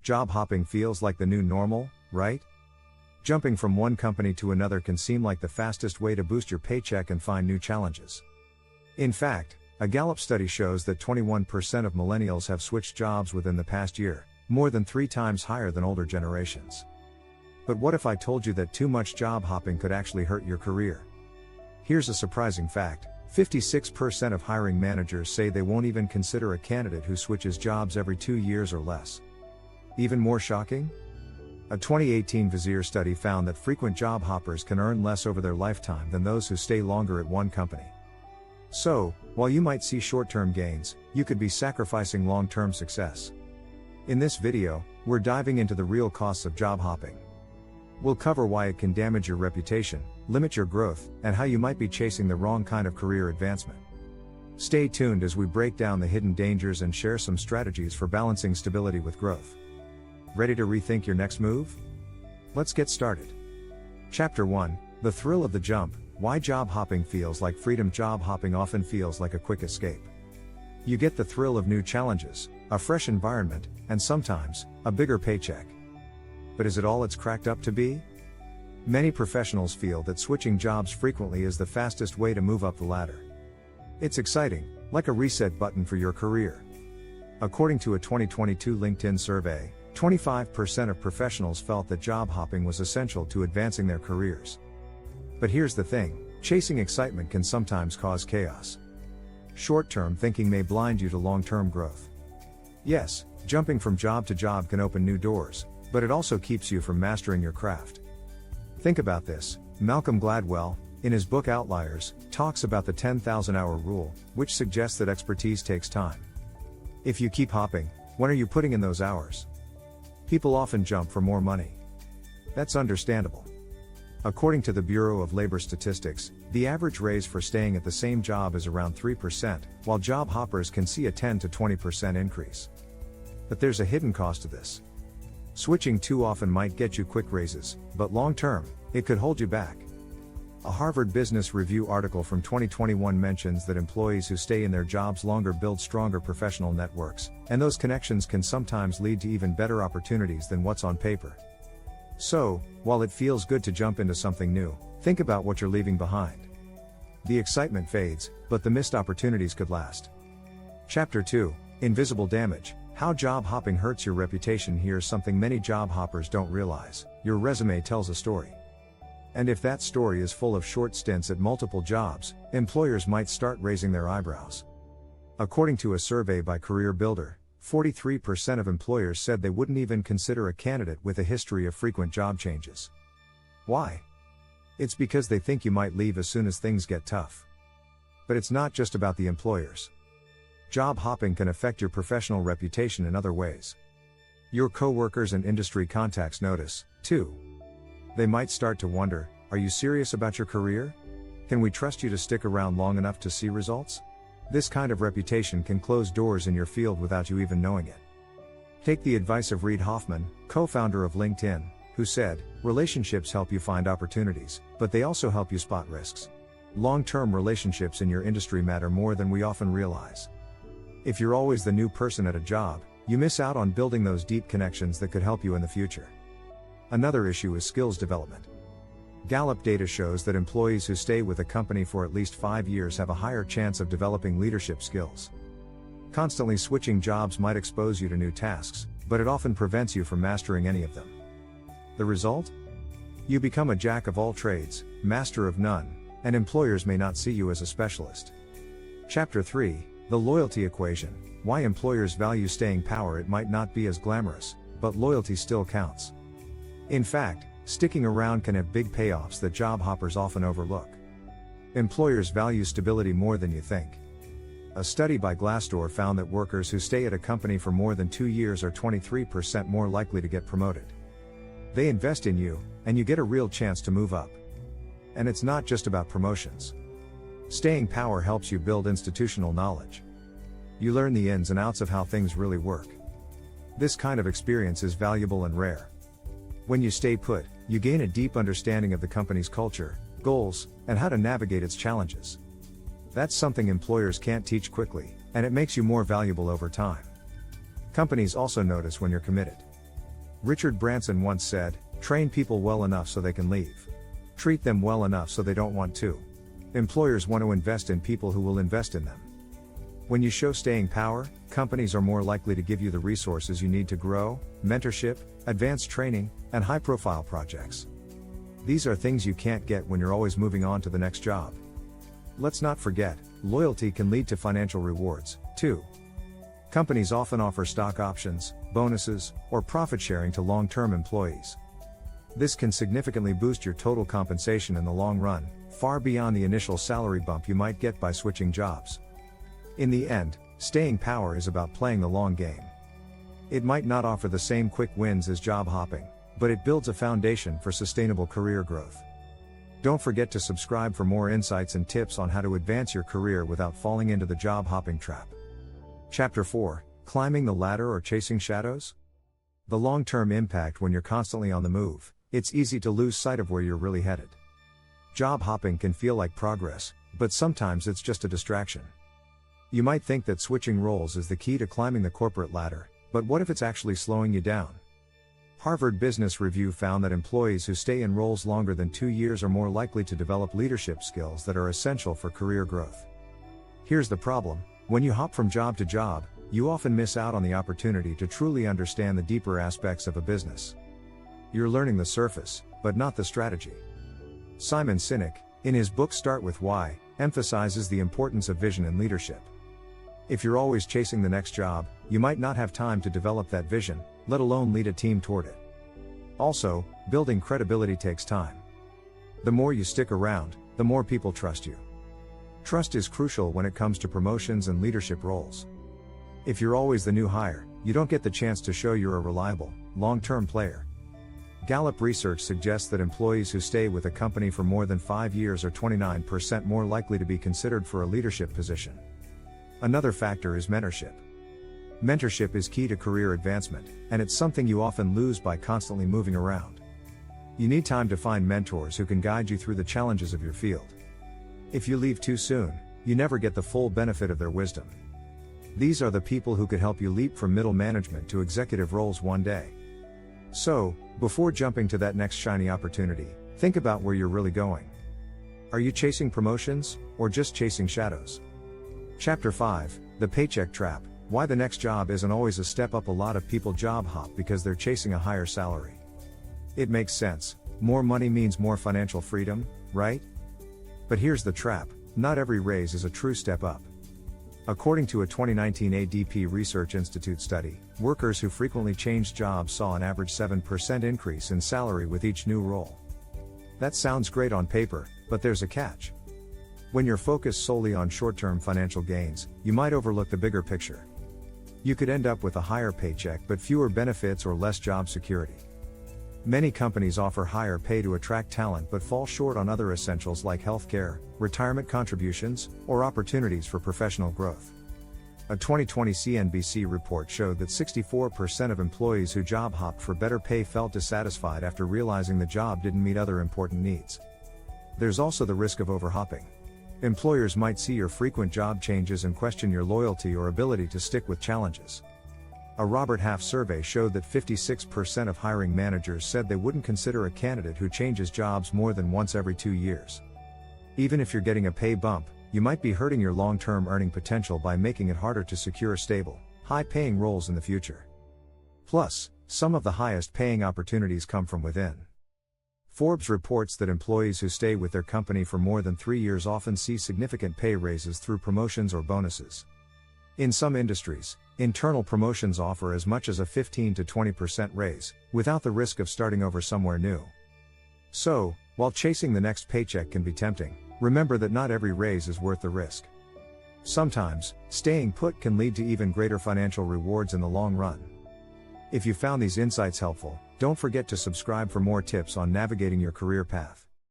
Job hopping feels like the new normal, right? Jumping from one company to another can seem like the fastest way to boost your paycheck and find new challenges. In fact, a Gallup study shows that 21% of millennials have switched jobs within the past year, more than 3 times higher than older generations. But what if I told you that too much job hopping could actually hurt your career? Here's a surprising fact: 56% of hiring managers say they won't even consider a candidate who switches jobs every 2 years or less. Even more shocking? A 2018 Visier study found that frequent job hoppers can earn less over their lifetime than those who stay longer at one company. So, while you might see short-term gains, you could be sacrificing long-term success. In this video, we're diving into the real costs of job hopping. We'll cover why it can damage your reputation, limit your growth, and how you might be chasing the wrong kind of career advancement. Stay tuned as we break down the hidden dangers and share some strategies for balancing stability with growth. Ready to rethink your next move? Let's get started. Chapter 1: The Thrill of the Jump. Why job hopping feels like freedom. Job hopping often feels like a quick escape. You get the thrill of new challenges, a fresh environment, and sometimes, a bigger paycheck. But is it all it's cracked up to be? Many professionals feel that switching jobs frequently is the fastest way to move up the ladder. It's exciting, like a reset button for your career. According to a 2022 LinkedIn survey, 25% of professionals felt that job hopping was essential to advancing their careers. But here's the thing: chasing excitement can sometimes cause chaos. Short-term thinking may blind you to long-term growth. Yes, jumping from job to job can open new doors, but it also keeps you from mastering your craft. Think about this: Malcolm Gladwell, in his book Outliers, talks about the 10,000-hour rule, which suggests that expertise takes time. If you keep hopping, when are you putting in those hours? People often jump for more money. That's understandable. According to the Bureau of Labor Statistics, the average raise for staying at the same job is around 3%, while job hoppers can see a 10 to 20% increase. But there's a hidden cost to this. Switching too often might get you quick raises, but long-term, it could hold you back. A Harvard Business Review article from 2021 mentions that employees who stay in their jobs longer build stronger professional networks, and those connections can sometimes lead to even better opportunities than what's on paper. So, while it feels good to jump into something new, think about what you're leaving behind. The excitement fades, but the missed opportunities could last. Chapter 2: Invisible Damage. How job hopping hurts your reputation. Here's something many job hoppers don't realize: your resume tells a story. And if that story is full of short stints at multiple jobs, employers might start raising their eyebrows. According to a survey by Career Builder, 43% of employers said they wouldn't even consider a candidate with a history of frequent job changes. Why? It's because they think you might leave as soon as things get tough. But it's not just about the employers. Job hopping can affect your professional reputation in other ways. Your coworkers and industry contacts notice, too. They might start to wonder, are you serious about your career? Can we trust you to stick around long enough to see results? This kind of reputation can close doors in your field without you even knowing it. Take the advice of Reid Hoffman, co-founder of LinkedIn, who said, "Relationships help you find opportunities, but they also help you spot risks." Long-term relationships in your industry matter more than we often realize. If you're always the new person at a job, you miss out on building those deep connections that could help you in the future. Another issue is skills development. Gallup data shows that employees who stay with a company for at least 5 years have a higher chance of developing leadership skills. Constantly switching jobs might expose you to new tasks, but it often prevents you from mastering any of them. The result? You become a jack of all trades, master of none, and employers may not see you as a specialist. Chapter 3: The Loyalty Equation. Why employers value staying power. It might not be as glamorous, but loyalty still counts. In fact, sticking around can have big payoffs that job hoppers often overlook. Employers value stability more than you think. A study by Glassdoor found that workers who stay at a company for more than 2 years are 23% more likely to get promoted. They invest in you, and you get a real chance to move up. And it's not just about promotions. Staying power helps you build institutional knowledge. You learn the ins and outs of how things really work. This kind of experience is valuable and rare. When you stay put, you gain a deep understanding of the company's culture, goals, and how to navigate its challenges. That's something employers can't teach quickly, and it makes you more valuable over time. Companies also notice when you're committed. Richard Branson once said, "Train people well enough so they can leave. Treat them well enough so they don't want to." Employers want to invest in people who will invest in them. When you show staying power, companies are more likely to give you the resources you need to grow, mentorship, advanced training, and high-profile projects. These are things you can't get when you're always moving on to the next job. Let's not forget, loyalty can lead to financial rewards, too. Companies often offer stock options, bonuses, or profit sharing to long-term employees. This can significantly boost your total compensation in the long run, far beyond the initial salary bump you might get by switching jobs. In the end, staying power is about playing the long game. It might not offer the same quick wins as job hopping, but it builds a foundation for sustainable career growth. Don't forget to subscribe for more insights and tips on how to advance your career without falling into the job hopping trap. Chapter 4: Climbing the Ladder or Chasing Shadows? The long-term impact. When you're constantly on the move, it's easy to lose sight of where you're really headed. Job hopping can feel like progress, but sometimes it's just a distraction. You might think that switching roles is the key to climbing the corporate ladder, but what if it's actually slowing you down? Harvard Business Review found that employees who stay in roles longer than 2 years are more likely to develop leadership skills that are essential for career growth. Here's the problem: when you hop from job to job, you often miss out on the opportunity to truly understand the deeper aspects of a business. You're learning the surface, but not the strategy. Simon Sinek, in his book Start With Why, emphasizes the importance of vision in leadership. If you're always chasing the next job, you might not have time to develop that vision, let alone lead a team toward it. Also, building credibility takes time. The more you stick around, the more people trust you. Trust is crucial when it comes to promotions and leadership roles. If you're always the new hire, you don't get the chance to show you're a reliable, long-term player. Gallup research suggests that employees who stay with a company for more than 5 years are 29% more likely to be considered for a leadership position. Another factor is mentorship. Mentorship is key to career advancement, and it's something you often lose by constantly moving around. You need time to find mentors who can guide you through the challenges of your field. If you leave too soon, you never get the full benefit of their wisdom. These are the people who could help you leap from middle management to executive roles one day. So, before jumping to that next shiny opportunity, think about where you're really going. Are you chasing promotions, or just chasing shadows? Chapter 5: The Paycheck Trap: Why the next job isn't always a step up. A lot of people job hop because they're chasing a higher salary. It makes sense. More money means more financial freedom, right? But here's the trap: not every raise is a true step up. According to a 2019 ADP Research Institute study, workers who frequently changed jobs saw an average 7% increase in salary with each new role. That sounds great on paper, but there's a catch. When you're focused solely on short-term financial gains, you might overlook the bigger picture. You could end up with a higher paycheck but fewer benefits or less job security. Many companies offer higher pay to attract talent but fall short on other essentials like healthcare, retirement contributions, or opportunities for professional growth. A 2020 CNBC report showed that 64% of employees who job hopped for better pay felt dissatisfied after realizing the job didn't meet other important needs. There's also the risk of overhopping. Employers might see your frequent job changes and question your loyalty or ability to stick with challenges. A Robert Half survey showed that 56% of hiring managers said they wouldn't consider a candidate who changes jobs more than once every 2 years. Even if you're getting a pay bump, you might be hurting your long-term earning potential by making it harder to secure stable, high-paying roles in the future. Plus, some of the highest-paying opportunities come from within. Forbes reports that employees who stay with their company for more than 3 years often see significant pay raises through promotions or bonuses. In some industries, internal promotions offer as much as a 15 to 20% raise, without the risk of starting over somewhere new. So, while chasing the next paycheck can be tempting, remember that not every raise is worth the risk. Sometimes, staying put can lead to even greater financial rewards in the long run. If you found these insights helpful, don't forget to subscribe for more tips on navigating your career path.